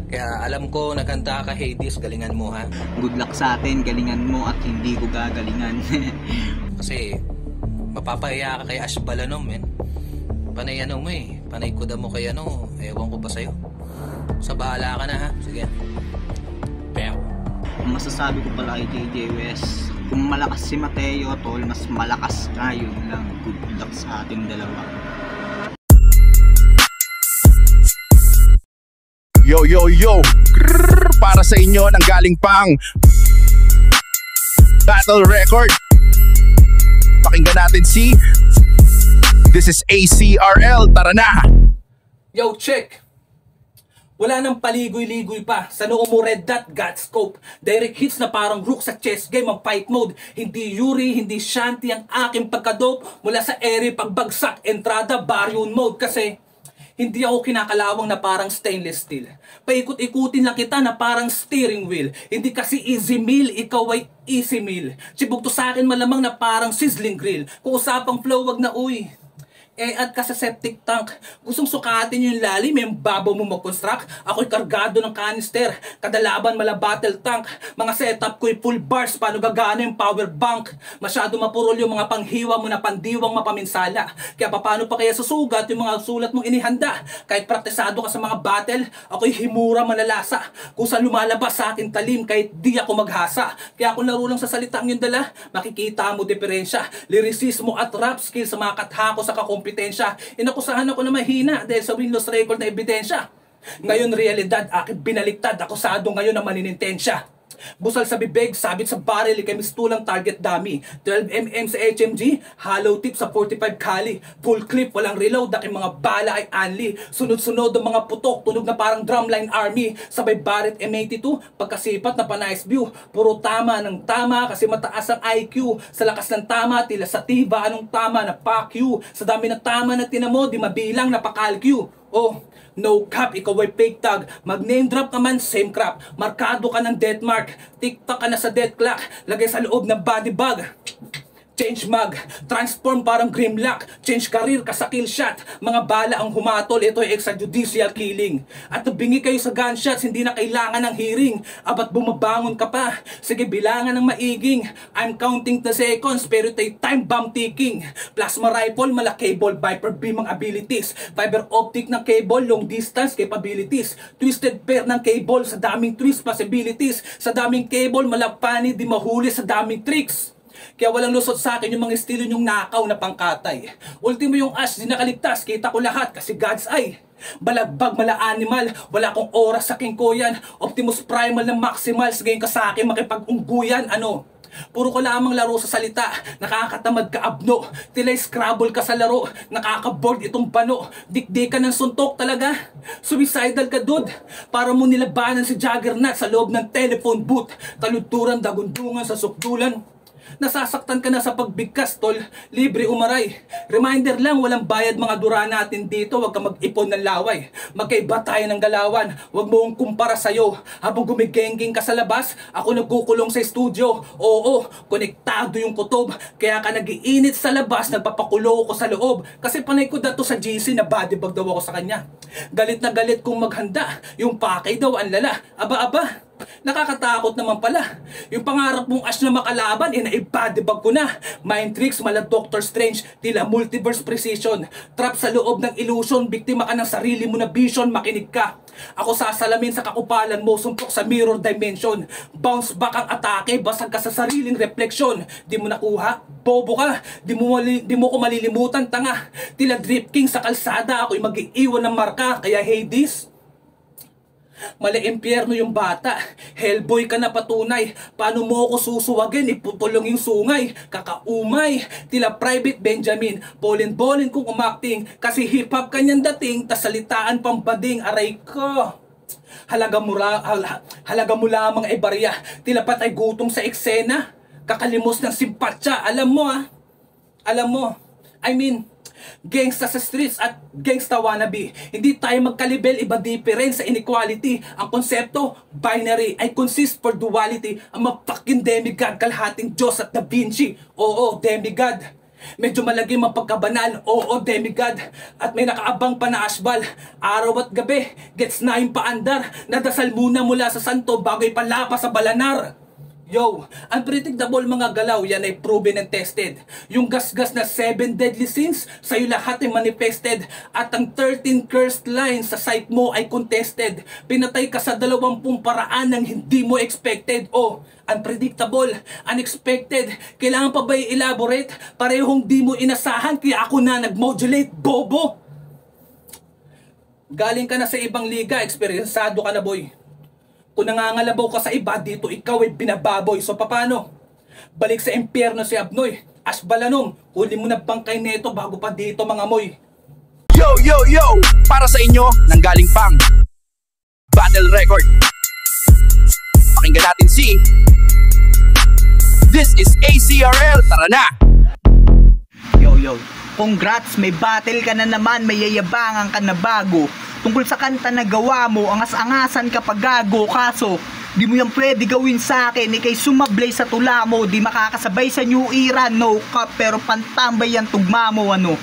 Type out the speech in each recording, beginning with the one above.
Kaya alam ko naganda ka, Hades, galingan mo ha. Good luck sa atin, galingan mo at hindi ko gagalingan. Kasi mapapahiya ka kay Ash Balanom, men. Panay ano mo eh, panay kuda mo kay ano, ewan ko ba sa'yo. Sa bahala ka na ha, sige. Pero Ang masasabi ko pala kay JJ West, kung malakas si Mateo, tol, mas malakas ka, yun lang. Good luck sa ating dalawa. Yo yo yo, Grrr, para sa inyo nang galing pang Battle Record. Pakinggan natin si This is ACRL, tara na. Yo, check! Wala nang paligoy-ligoy pa. Sa noo mo red dot, got scope. Direct hits na parang rook sa chess game ang fight mode. Hindi Yuri, hindi Shanti ang aking pagkadope. Mula sa ere pagbagsak, entrada, baryon mode. Kasi hindi ako kinakalawang na parang stainless steel. Paikot-ikutin lang kita na parang steering wheel. Hindi kasi easy meal, ikaw ay easy meal. Chibog to sa akin malamang na parang sizzling grill. Kung usapang flow, wag na uy. At ka sa septic tank, gustong sukatin yung lalim, yung babaw mo mag-construct. Ako'y kargado ng canister, kadalaban mala battle tank. Mga setup ko'y full bars, paano gagana yung power bank. Masyado mapurol yung mga panghiwa mo na pandiwang mapaminsala. Kaya paano pa kaya susugat yung mga sulat mong inihanda? Kahit praktisado ka sa mga battle, ako'y himura manalasa. Kung saan lumalabas sa akin talim, kahit di ako maghasa. Kaya kung laro lang sa salitang yung dala, makikita mo diferensya. Lyricismo at rap skills sa mga kathako sa kakumpanya. Inakusahan ako na mahina dahil sa win-loss record na ebidensya. Ngayon realidad, aking binaliktad. Akusado ngayon na maninintensya. Busal sa bibig, sabit sa barrel, ikay mistulang target dummy. 12mm sa HMG, hollow tip sa 45 kali. Full clip, walang reload, aking mga bala ay anli. Sunod-sunod ang mga putok, tunog na parang drumline army. Sabay Barrett M82, pagkasipat na pa-nice view. Puro tama ng tama kasi mataas ang IQ. Sa lakas ng tama, tila sa tiba, anong tama na fuck you. Sa dami ng tama na tinamo, di mabilang napakalkyu. Oh, no cap, ikaw ay fake tag. Mag name drop naman, same crap. Markado ka ng death mark. TikTok ka na sa death clock. Lagay sa loob ng body bag. Change mag, transform parang Grimlock. Change career ka sa kill shot. Mga bala ang humatol, ito ay extrajudicial killing. At nabingi kayo sa gunshots, hindi na kailangan ng hearing. Abat bumabangon ka pa, sige bilangan ng maiging. I'm counting the seconds, pero ito'y time bomb ticking. Plasma rifle, mala cable, Viper beam ang abilities. Fiber optic ng cable, long distance capabilities. Twisted pair ng cable, sa daming twist possibilities. Sa daming cable, malapani, di mahuli sa daming tricks. Kaya walang lusot sa akin yung mga estilo yung nakaw na pangkatay. Ultimo yung Ash, di nakaligtas, kita ko lahat kasi God's eye. Balagbag, mala animal, wala akong oras sa kingkoyan. Optimus Primal na maximal, sige ka sa akin makipag-ungguyan, ano? Puro ko lamang laro sa salita, nakakatamad ka abno. Tila'y Scrabble ka sa laro, nakaka-board itong pano. Dikdikan ng suntok talaga, suicidal ka dude. Para mo nilabanan si Juggernaut sa loob ng telephone booth. Taludturan, dagundungan sa sukdulan. Nasasaktan ka na sa pagbigkas, tol. Libre umaray. Reminder lang, walang bayad mga dura natin dito. Huwag ka mag-ipon ng laway. Magkaiba tayo ng galawan. Huwag mo kong kumpara sa'yo. Habang gumigengking ka sa labas, ako nagkukulong sa studio. Oo, konektado yung kutob. Kaya ka nagiinit sa labas, nagpapakulo ko sa loob. Kasi panay ko dato sa GC na bodybag daw ako sa kanya. Galit na galit kung maghanda. Yung pakay daw ang lala. Aba-aba. Nakakatakot naman pala. Yung pangarap mong Ash na makalaban, naibadibag ko na. Mind tricks, mala Doctor Strange, tila multiverse precision. Trap sa loob ng illusion, biktima ka ng sarili mo na vision, makinig ka. Ako sasalamin sa kakupalan mo, sumpok sa mirror dimension. Bounce back ang atake, basag ka sa sariling refleksyon. Di mo nakuha, bobo ka. Di mo ko malilimutan, tanga. Tila Drip King sa kalsada, ako'y mag-iiwan ng marka. Kaya Hades, mali impyerno yung bata. Hellboy ka na patunay. Paano mo ako susuwagin? Iputulong yung sungay. Kakaumay. Tila Private Benjamin. Bolin-bolin kung umakting. Kasi hip-hop kanyang dating. Tas salitaan pambading. Aray ko. Halaga mo lamang ay barya. Tila patay gutom sa eksena. Kakalimos ng simpatya. Alam mo Alam mo. I mean, gangsta sa streets at gangsta wannabe. Hindi tayo magkalibel, iba difference sa inequality. Ang konsepto, binary, ay consist for duality. Ang mapaking demigod, kalhating Diyos at Da Vinci. Oo, demigod. Medyo malagim ang pagkabanal, oo demigod. At may nakaabang pa na asbal. Araw at gabi, gets na yung paandar. Nadasal muna mula sa santo bago ipalapa sa balanar. Yo, unpredictable mga galaw, yan ay proven and tested. Yung gasgas na 7 deadly sins, sa'yo lahat ay manifested. At ang 13 cursed lines sa site mo ay contested. Pinatay ka sa 20 paraan ng hindi mo expected. Oh, unpredictable, unexpected. Kailangan pa ba i-elaborate? Parehong di mo inasahan, kaya ako na nag-modulate, bobo. Galing ka na sa ibang liga, eksperyensado ka na boy. Kung nangangalabaw ka sa iba, dito ikaw ay binababoy. So paano? Balik sa impyerno si Abnoy. Asbalanom, huli mo na bangkay neto bago pa dito mga moy. Yo, yo, yo! Para sa inyo, nanggaling pang Battle Record. Pakinggan natin si This is ACRL. Tara na! Yo, yo. Congrats, may battle ka na naman, may yayabangan ka na bago. Tungkol sa kanta na gawa mo, angas-angasan ka pag gago. Kaso, di mo yan pwede gawin sa akin. Ikay sumablay sa tula mo, di makakasabay sa new era. No cap, pero pantambay yan tugma mo ano.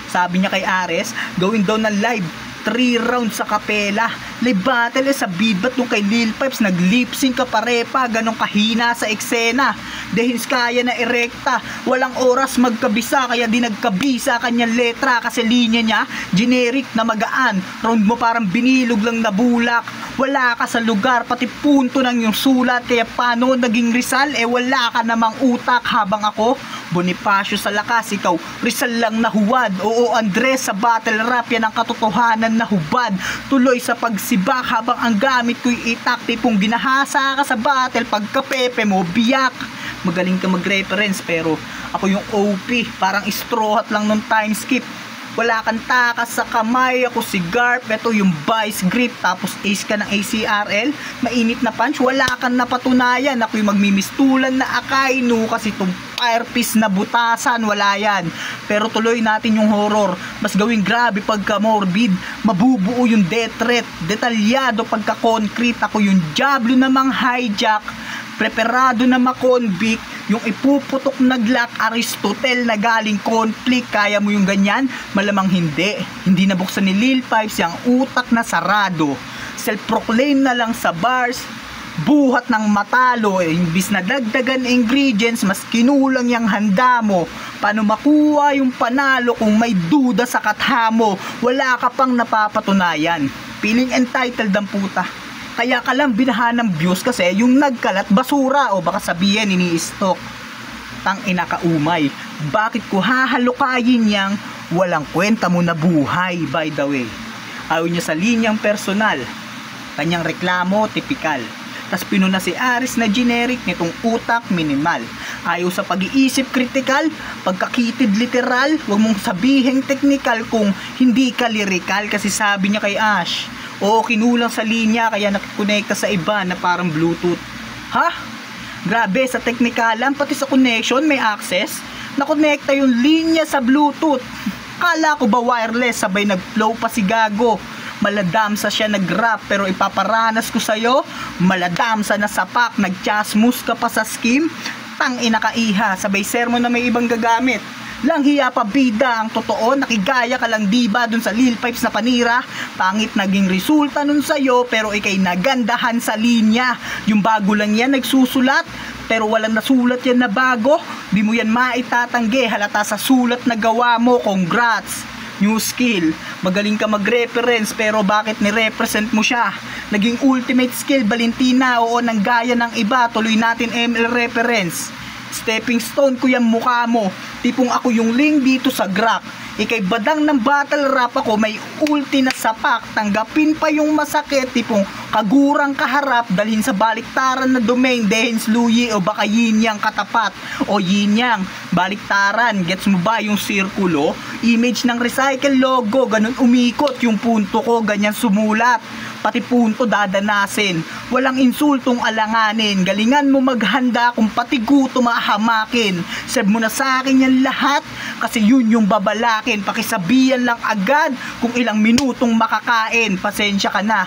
Sabi niya kay Ares, gawin daw ng live 3 rounds sa kapela. Live battle sa beatbat nung kay Lil Pipes, nag-lip-sync ka parepa, ganong kahina sa eksena. Dehins kaya na erekta, walang oras magkabisa, kaya di nagkabisa kanyang letra. Kasi linya niya, generic na magaan, round mo parang binilog lang na bulak. Wala ka sa lugar, pati punto ng yung sulat, kaya paano naging Rizal? Wala ka namang utak. Habang ako, Bonifacio sa lakas, ikaw Rizal lang na huwad. Oo Andres, sa battle rap yan ang katotohanan na hubad. Tuloy sa pagsibak habang ang gamit ko'y itak. Tipong ginahasa ka sa battle, pagkapepe mo biyak. Magaling ka mag-reference pero ako yung OP, parang straw hat lang nung time skip. Wala kang takas sa kamay, ako si Garp, ito yung vice grip. Tapos ace ka ng ACRL, mainit na punch, wala kang napatunayan. Ako yung magmimistulan na Akainu, kasi itong firepiece na butasan, wala yan. Pero tuloy natin yung horror, mas gawing grabe pagka morbid. Mabubuo yung death threat, detalyado pagka concrete. Ako yung Diablo namang hijack, preparado na makonvict, yung ipuputok na Glock, Aristotle na galing conflict. Kaya mo yung ganyan? Malamang hindi nabuksan ni Lil Pipes yung utak na sarado. Self-proclaim na lang sa bars, buhat ng matalo. Imbis na dagdagan ingredients, mas kinulang yung handa mo. Paano makuha yung panalo kung may duda sa katha mo? Wala ka pang napapatunayan, feeling entitled ang puta. Kaya ka lang binahan ng views kasi yung nagkalat basura, o baka sabihin ini-stock. Tang ina ka umay, bakit ko hahalukayin yang walang kwenta mo na buhay? By the way, ayaw niya sa linyang personal, kanyang reklamo tipikal. Tas pinuna si Aris na generic nitong utak minimal. Ayaw sa pag-iisip critical, pagkakitid literal. Huwag mong sabihin technical kung hindi ka lyrical. Kasi sabi niya kay Ash, oo, kinulang sa linya kaya nakikonekta sa iba na parang Bluetooth. Ha? Grabe, sa technicalan, pati sa connection may access. Nakonekta yung linya sa Bluetooth. Kala ko ba wireless, sabay nag-flow pa si Gago. Maladamsa siya nag-rap, pero ipaparanas ko sa'yo, maladamsa na sapak, nag-chasmus ka pa sa scheme. Tang ina ka iha, sabay sermon na may ibang gagamit. Lang hiya pa bida, ang totoo nakigaya ka lang diba dun sa Lil Pipes na panira. Pangit naging resulta nun sa'yo, pero ikay nagandahan sa linya. Yung bago lang yan nagsusulat, pero walang nasulat yan na bago. Di mo yan maitatanggi, halata sa sulat na gawa mo. Congrats, new skill. Magaling ka mag-reference, pero bakit ni-represent mo siya? Naging ultimate skill, Valentina, oo, nang gaya ng iba. Tuloy natin ML reference. Stepping stone ko yung mukha mo. Tipong ako yung link dito sa Grok. Ikay badang ng battle rap, ako may ulti na sapak. Tanggapin pa yung masakit, tipong kagurang kaharap, dalhin sa baliktaran na domain. Dehens luyi o baka yin yang katapat, o yin yang baliktaran. Gets mo ba yung sirkulo? Image ng recycle logo, ganun umikot yung punto ko, ganyan sumulat. Pati punto dadanasin, walang insultong alanganin. Galingan mo maghanda kung pati gutom mahamakin. Serve mo na sa akin yan lahat, kasi yun yung babalakin. Pakisabihan lang agad kung ilang minutong makakain. Pasensya ka na,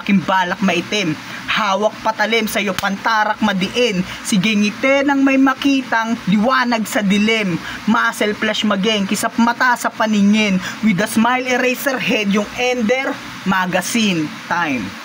aking balak maitim. hawak patalim, sa'yo pantarak madiin. Sige ngiti nang may makitang liwanag sa dilim. Muscle flash mageng, kisap mata sa paningin. With a smile eraser head, yung Ender Magazine time.